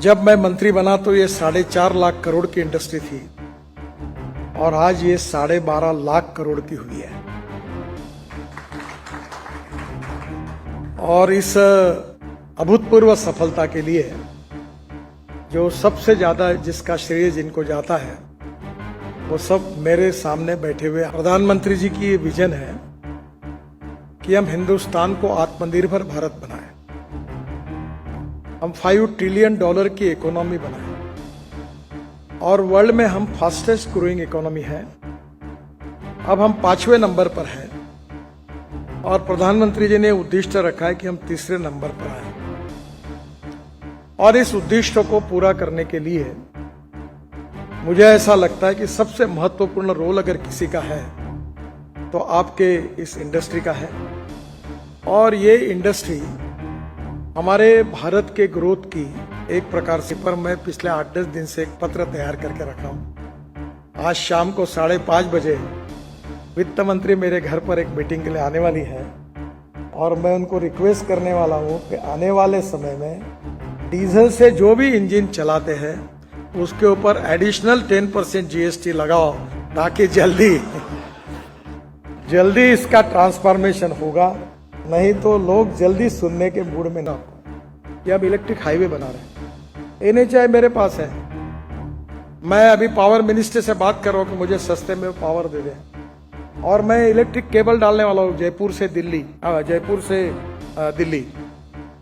जब मैं मंत्री बना तो ये 4.5 लाख करोड़ की इंडस्ट्री थी और आज ये 12.5 लाख करोड़ की हुई है। और इस अभूतपूर्व सफलता के लिए जो सबसे ज्यादा जिसका श्रेय जिनको जाता है वो सब मेरे सामने बैठे हुए प्रधानमंत्री जी की ये विजन है कि हम हिंदुस्तान को आत्मनिर्भर भारत बनाएं, हम $5 ट्रिलियन की इकोनॉमी बनाएं और वर्ल्ड में हम फास्टेस्ट ग्रोइंग इकोनॉमी है। अब हम 5वें नंबर पर हैं और प्रधानमंत्री जी ने उद्देश्य रखा है कि हम 3रे नंबर पर आए। और इस उद्देश्य को पूरा करने के लिए मुझे ऐसा लगता है कि सबसे महत्वपूर्ण रोल अगर किसी का है तो आपके इस इंडस्ट्री का है। और ये इंडस्ट्री हमारे भारत के ग्रोथ की एक प्रकार से पर मैं पिछले 8-10 दिन से एक पत्र तैयार करके रखा हूं। आज शाम को 5:30 बजे वित्त मंत्री मेरे घर पर एक मीटिंग के लिए आने वाली है और मैं उनको रिक्वेस्ट करने वाला हूं कि आने वाले समय में डीजल से जो भी इंजन चलाते हैं उसके ऊपर एडिशनल 10% GST लगाओ ताकि जल्दी इसका ट्रांसफॉर्मेशन होगा, नहीं तो लोग जल्दी सुनने के मूड में ना हो। ये अब इलेक्ट्रिक हाईवे बना रहे हैं, NHAI मेरे पास है। मैं अभी पावर मिनिस्टर से बात कर रहा हूं कि मुझे सस्ते में पावर दे दें और मैं इलेक्ट्रिक केबल डालने वाला हूं जयपुर से दिल्ली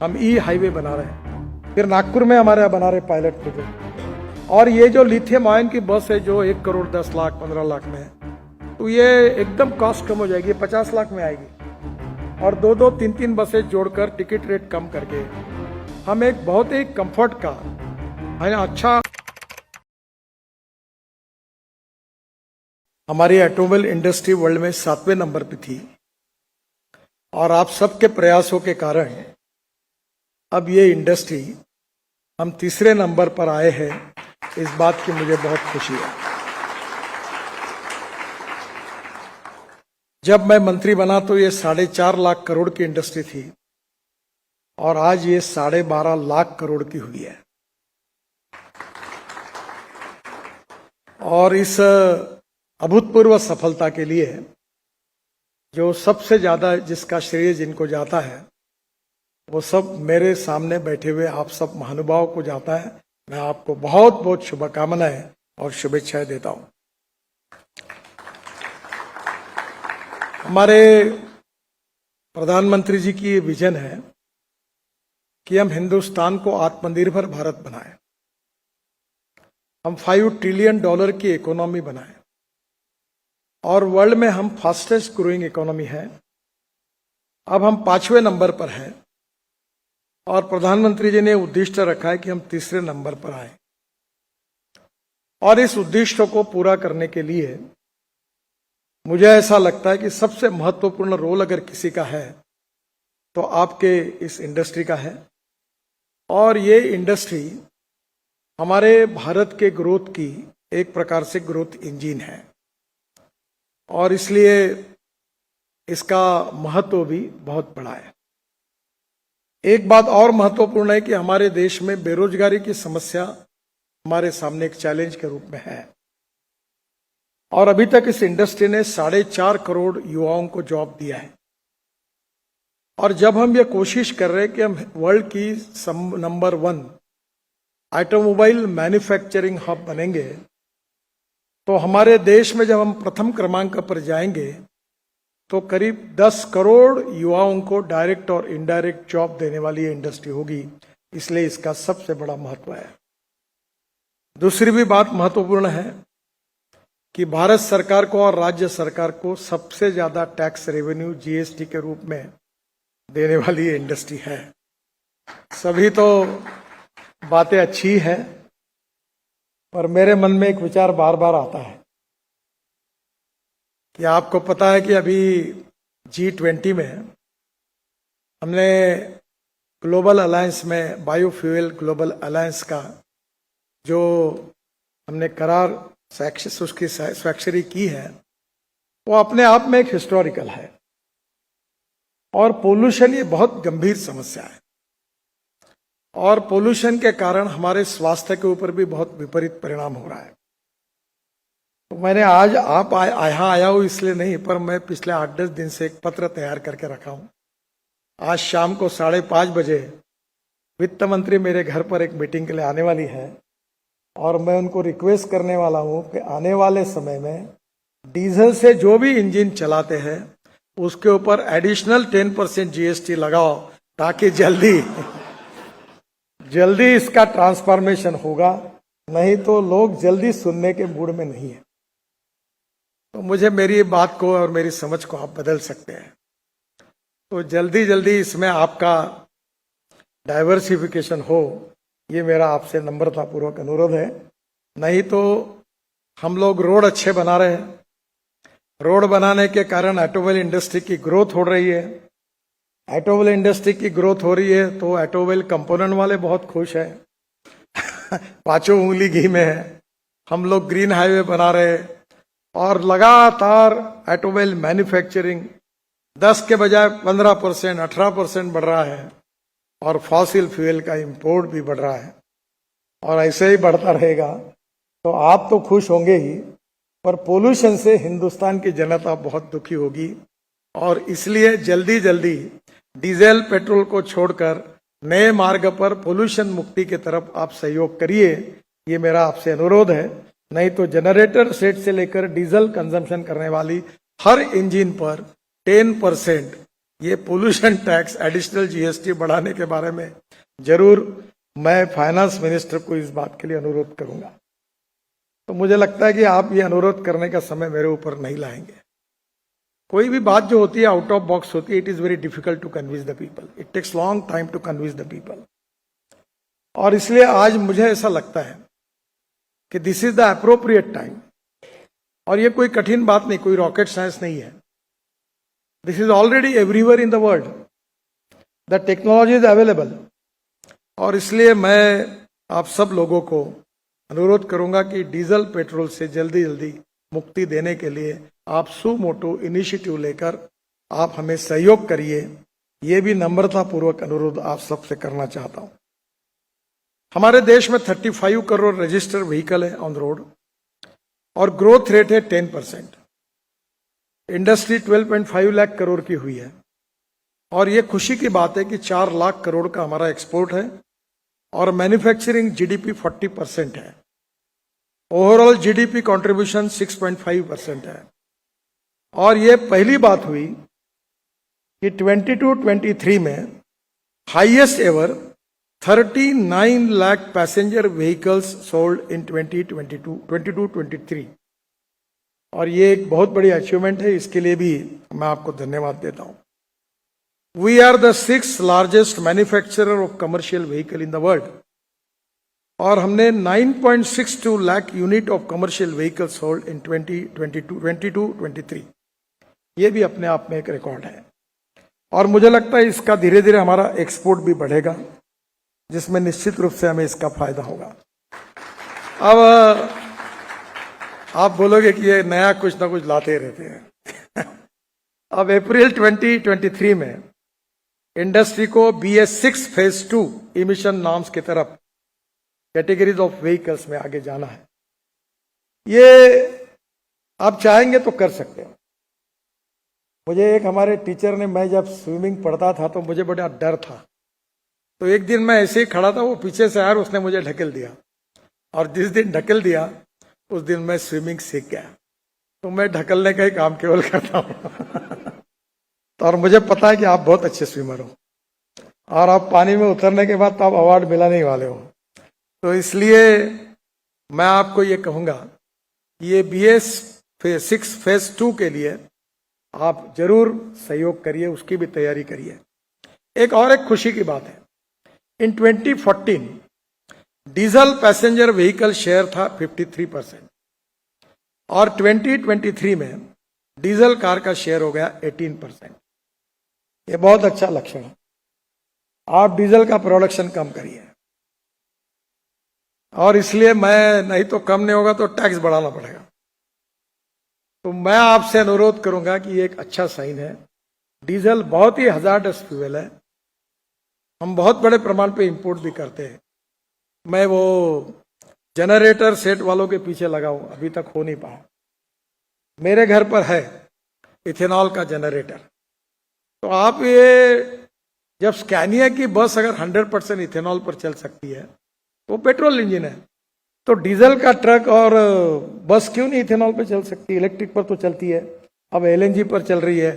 हम हाईवे बना रहे हैं। फिर नागपुर में हमारे यहाँ बना रहे पायलट प्रोजेक्ट। और ये जो लिथियम आयन की बस है जो 1 करोड़ 10 लाख 15 लाख में है, तो ये एकदम कॉस्ट कम हो जाएगी, 50 लाख में आएगी। और 2-2, 3-3 बसें जोड़कर टिकट रेट कम करके हम एक बहुत ही कंफर्ट का है ना अच्छा। हमारी ऑटोमोबाइल इंडस्ट्री वर्ल्ड में 7वें नंबर पे थी और आप सबके प्रयासों के कारण अब ये इंडस्ट्री हम 3रे नंबर पर आए हैं। इस बात की मुझे बहुत खुशी है। जब मैं मंत्री बना तो ये 4.5 लाख करोड़ की इंडस्ट्री थी और आज ये 12.5 लाख करोड़ की हुई है। और इस अभूतपूर्व सफलता के लिए जो सबसे ज्यादा जिसका श्रेय जिनको जाता है वो सब मेरे सामने बैठे हुए आप सब महानुभावों को जाता है। मैं आपको बहुत बहुत शुभकामनाएं और शुभेच्छाएं देता हूं। हमारे प्रधानमंत्री जी की ये विजन है कि हम हिंदुस्तान को आत्मनिर्भर भारत बनाएं, हम $5 ट्रिलियन की इकोनॉमी बनाएं और वर्ल्ड में हम फास्टेस्ट ग्रोइंग इकोनॉमी है। अब हम 5वें नंबर पर हैं और प्रधानमंत्री जी ने उद्देश्य रखा है कि हम 3रे नंबर पर आए। और इस उद्देश्य को पूरा करने के लिए मुझे ऐसा लगता है कि सबसे महत्वपूर्ण रोल अगर किसी का है तो आपके इस इंडस्ट्री का है। और ये इंडस्ट्री हमारे भारत के ग्रोथ की एक प्रकार से ग्रोथ इंजन है और इसलिए इसका महत्व भी बहुत बड़ा है। एक बात और महत्वपूर्ण है कि हमारे देश में बेरोजगारी की समस्या हमारे सामने एक चैलेंज के रूप में है और अभी तक इस इंडस्ट्री ने 4.5 करोड़ युवाओं को जॉब दिया है। और जब हम ये कोशिश कर रहे हैं कि हम वर्ल्ड की नंबर 1 ऑटोमोबाइल मैन्युफैक्चरिंग हब बनेंगे, तो हमारे देश में जब हम प्रथम क्रमांक पर जाएंगे तो करीब 10 करोड़ युवाओं को डायरेक्ट और इनडायरेक्ट जॉब देने वाली ये इंडस्ट्री होगी। इसलिए इसका सबसे बड़ा महत्व है। दूसरी भी बात महत्वपूर्ण है कि भारत सरकार को और राज्य सरकार को सबसे ज्यादा टैक्स रेवेन्यू GST के रूप में देने वाली ये इंडस्ट्री है। सभी तो बातें अच्छी है पर मेरे मन में एक विचार बार बार आता है कि आपको पता है कि अभी G20 में हमने ग्लोबल अलायंस में बायोफ्यूल ग्लोबल अलायंस का जो हमने करार उसकी स्वाक्षरी की है वो अपने आप में एक हिस्टोरिकल है। और पोल्यूशन ये बहुत गंभीर समस्या है और पोल्यूशन के कारण हमारे स्वास्थ्य के ऊपर भी बहुत विपरीत परिणाम हो रहा है। तो मैंने आज आप यहाँ आया हूँ इसलिए नहीं, पर मैं पिछले 8-10 दिन से एक पत्र तैयार करके रखा हूँ। आज शाम को 5:30 बजे वित्त मंत्री मेरे घर पर एक मीटिंग के लिए आने वाली है और मैं उनको रिक्वेस्ट करने वाला हूँ कि आने वाले समय में डीजल से जो भी इंजन चलाते हैं उसके ऊपर एडिशनल 10% जीएसटी लगाओ, ताकि जल्दी इसका ट्रांसफॉर्मेशन होगा, नहीं तो लोग जल्दी सुनने के मूड में नहीं है। तो मुझे मेरी बात को और मेरी समझ को आप बदल सकते हैं। तो जल्दी इसमें आपका डाइवर्सिफिकेशन हो, ये मेरा आपसे नम्रतापूर्वक अनुरोध है। नहीं तो हम लोग रोड अच्छे बना रहे हैं, रोड बनाने के कारण ऑटोमोबाइल इंडस्ट्री की ग्रोथ हो रही है। ऑटोमोबाइल इंडस्ट्री की ग्रोथ हो रही है तो ऑटोमोबाइल कंपोनेंट वाले बहुत खुश हैं। 5 उंगली घी में है। हम लोग ग्रीन हाईवे बना रहे हैं और लगातार ऑटोमोबाइल मैन्युफैक्चरिंग 10 के बजाय 15%, 18% बढ़ रहा है और फॉसिल फ्यूल का इंपोर्ट भी बढ़ रहा है और ऐसे ही बढ़ता रहेगा। तो आप तो खुश होंगे ही, पर पोल्यूशन से हिंदुस्तान की जनता बहुत दुखी होगी और इसलिए जल्दी डीजल पेट्रोल को छोड़कर नए मार्ग पर पोल्यूशन मुक्ति की तरफ आप सहयोग करिए, ये मेरा आपसे अनुरोध है। नहीं तो जनरेटर सेट से लेकर डीजल कंजम्पशन करने वाली हर इंजन पर 10% ये पोल्यूशन टैक्स एडिशनल जीएसटी बढ़ाने के बारे में जरूर मैं फाइनेंस मिनिस्टर को इस बात के लिए अनुरोध करूंगा। तो मुझे लगता है कि आप ये अनुरोध करने का समय मेरे ऊपर नहीं लाएंगे। कोई भी बात जो होती है आउट ऑफ बॉक्स होती है, it is very difficult to convince the people, it takes long time to convince the people. और इसलिए आज मुझे ऐसा लगता है कि this is the appropriate time. और ये कोई कठिन बात नहीं, कोई रॉकेट साइंस नहीं है। This is already everywhere in the world, the technology is available. और इसलिए मैं आप सब लोगों को अनुरोध करूंगा कि डीजल पेट्रोल से जल्दी मुक्ति देने के लिए आप सुमोटो इनिशिएटिव लेकर आप हमें सहयोग करिए, ये भी नम्रतापूर्वक अनुरोध आप सबसे करना चाहता हूं। हमारे देश में 35 करोड़ रजिस्टर्ड व्हीकल है ऑन रोड और ग्रोथ रेट है 10%। इंडस्ट्री 12.5 लाख करोड़ की हुई है और ये खुशी की बात है कि 4 लाख करोड़ का हमारा एक्सपोर्ट है और मैन्युफैक्चरिंग जीडीपी 40% है। ओवरऑल जीडीपी कंट्रीब्यूशन 6.5% है। और ये पहली बात हुई कि 22-23 में highest ever 39 lakh passenger vehicles sold in 2022-23 और ये एक बहुत बड़ी अचीवमेंट है। इसके लिए भी मैं आपको धन्यवाद देता हूं। We are the 6th largest manufacturer of commercial vehicle in the world और हमने 9.62 lakh unit of commercial vehicle sold in 2022-23। ये भी अपने आप में एक रिकॉर्ड है और मुझे लगता है इसका धीरे धीरे हमारा एक्सपोर्ट भी बढ़ेगा, जिसमें निश्चित रूप से हमें इसका फायदा होगा। अब आप बोलोगे कि ये नया कुछ ना कुछ लाते रहते हैं। अब अप्रैल 2023 में इंडस्ट्री को BS6 फेज 2 इमिशन नॉर्म्स की तरफ कैटेगरीज ऑफ व्हीकल्स में आगे जाना है। ये आप चाहेंगे तो कर सकते हो। मुझे एक हमारे टीचर ने, मैं जब स्विमिंग पढ़ता था तो मुझे बड़ा डर था, तो एक दिन मैं ऐसे ही खड़ा था, वो पीछे से आया और उसने मुझे ढकेल दिया और जिस दिन ढकेल दिया उस दिन मैं स्विमिंग सीख गया। तो मैं ढकलने का ही काम केवल करता हूं। तो और मुझे पता है कि आप बहुत अच्छे स्विमर हो और आप पानी में उतरने के बाद तो आप अवार्ड मिलाने वाले हो। तो इसलिए मैं आपको ये कहूंगा, ये BS6 फेज 2 के लिए आप जरूर सहयोग करिए, उसकी भी तैयारी करिए। एक खुशी की बात है, इन 2014 डीजल पैसेंजर व्हीकल शेयर था 53% और 2023 में डीजल कार का शेयर हो गया 18%। ये बहुत अच्छा लक्षण है। आप डीजल का प्रोडक्शन कम करिए और इसलिए मैं, नहीं तो कम नहीं होगा तो टैक्स बढ़ाना पड़ेगा। तो मैं आपसे अनुरोध करूंगा कि ये एक अच्छा साइन है। डीजल बहुत ही हजार्डस फ्यूल है हम बहुत बड़े प्रमाण पे इंपोर्ट भी करते हैं। मैं वो जनरेटर सेट वालों के पीछे लगा हूं, अभी तक हो नहीं पाया। मेरे घर पर है इथेनॉल का जनरेटर। तो आप ये जब स्कैनिया की बस अगर 100% इथेनॉल पर चल सकती है, वो पेट्रोल इंजन है, तो डीजल का ट्रक और बस क्यों नहीं इथेनॉल पर चल सकती? इलेक्ट्रिक पर तो चलती है, अब एलएनजी पर चल रही है,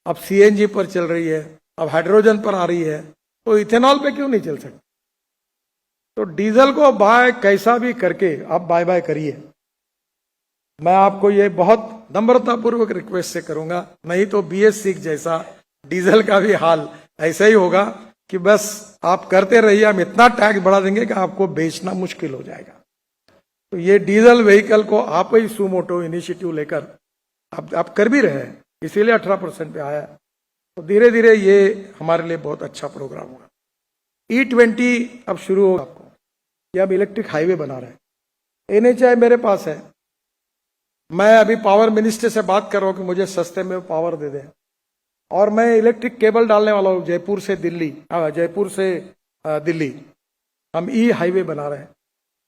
अब सीएनजी पर चल रही है, अब हाइड्रोजन पर आ रही है, तो इथेनॉल पे क्यों नहीं चल सकती? तो डीजल को बाय कैसा भी करके आप बाय बाय करिए। मैं आपको ये बहुत नम्रतापूर्वक रिक्वेस्ट से करूंगा, नहीं तो BS6 जैसा डीजल का भी हाल ऐसा ही होगा कि बस आप करते रहिए, हम इतना टैक्स बढ़ा देंगे कि आपको बेचना मुश्किल हो जाएगा। तो ये डीजल व्हीकल को आप ही सुमोटो इनिशिएटिव लेकर आप कर भी रहे हैं, इसीलिए 18% पे आया। तो धीरे धीरे ये हमारे लिए बहुत अच्छा प्रोग्राम होगा। E20 अब शुरू होगा आपको, ये अब इलेक्ट्रिक हाईवे बना रहे हैं। NHAI मेरे पास है, मैं अभी पावर मिनिस्टर से बात कर रहा हूं कि मुझे सस्ते में पावर दे दें, और मैं इलेक्ट्रिक केबल डालने वाला हूं जयपुर से दिल्ली। हम हाईवे बना रहे हैं।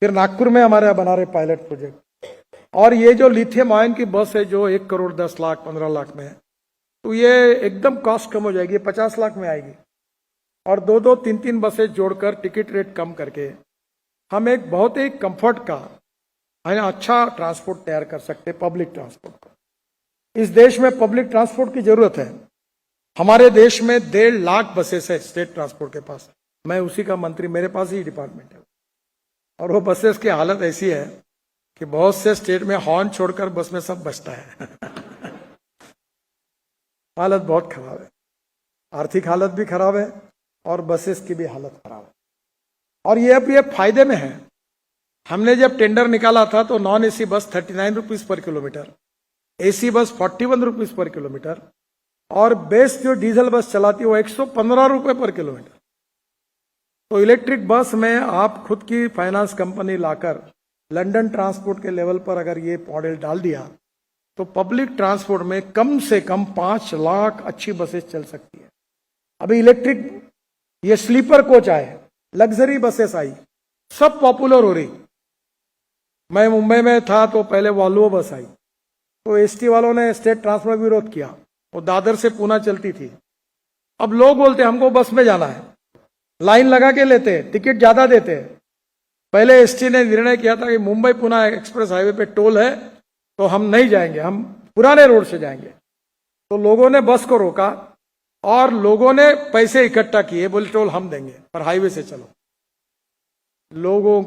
फिर नागपुर में हमारे बना रहे पायलट प्रोजेक्ट। और ये जो लिथियम आयन की बस है जो 1 करोड़ 10 लाख 15 लाख में है, तो ये एकदम कॉस्ट कम हो जाएगी, 50 लाख में आएगी। और 2-2 3-3 बसें जोड़कर टिकट रेट कम करके हम एक बहुत ही कंफर्ट का अच्छा ट्रांसपोर्ट तैयार कर सकते हैं, पब्लिक ट्रांसपोर्ट का। इस देश में पब्लिक ट्रांसपोर्ट की जरूरत है। हमारे देश में 1.5 लाख बसेस है स्टेट ट्रांसपोर्ट के पास। मैं उसी का मंत्री, मेरे पास ही डिपार्टमेंट है। और वो बसेस की हालत ऐसी है कि बहुत से स्टेट में हॉर्न छोड़कर बस में सब बजता है। हालत बहुत खराब है, आर्थिक हालत भी खराब है और बसेस की भी हालत खराब है। और ये अब ये फायदे में है। हमने जब टेंडर निकाला था तो नॉन AC बस 39 रुपीज पर किलोमीटर, AC बस 41 रुपीज पर किलोमीटर, और बेस्ट जो डीजल बस चलाती है वो 115 रुपए पर किलोमीटर। तो इलेक्ट्रिक बस में आप खुद की फाइनेंस कंपनी लाकर लंदन ट्रांसपोर्ट के लेवल पर अगर ये मॉडल डाल दिया तो पब्लिक ट्रांसपोर्ट में कम से कम 5 लाख अच्छी बसेस चल सकती है। अभी इलेक्ट्रिक ये स्लीपर कोच आए, लग्जरी बसेस आई, सब पॉपुलर हो रही। मैं मुंबई में था तो पहले वॉल्वो बस आई, तो ST वालों ने स्टेट ट्रांसपोर्ट विरोध किया, वो दादर से पूना चलती थी। अब लोग बोलते हमको बस में जाना है, लाइन लगा के लेते हैं, टिकट ज्यादा देते हैं। पहले ST ने निर्णय किया था कि मुंबई पुणे एक्सप्रेस हाईवे पे टोल है तो हम नहीं जाएंगे, हम पुराने रोड से जाएंगे। तो लोगों ने बस को रोका और लोगों ने पैसे इकट्ठा किए, बोले टोल हम देंगे पर हाईवे से चलो। लोगों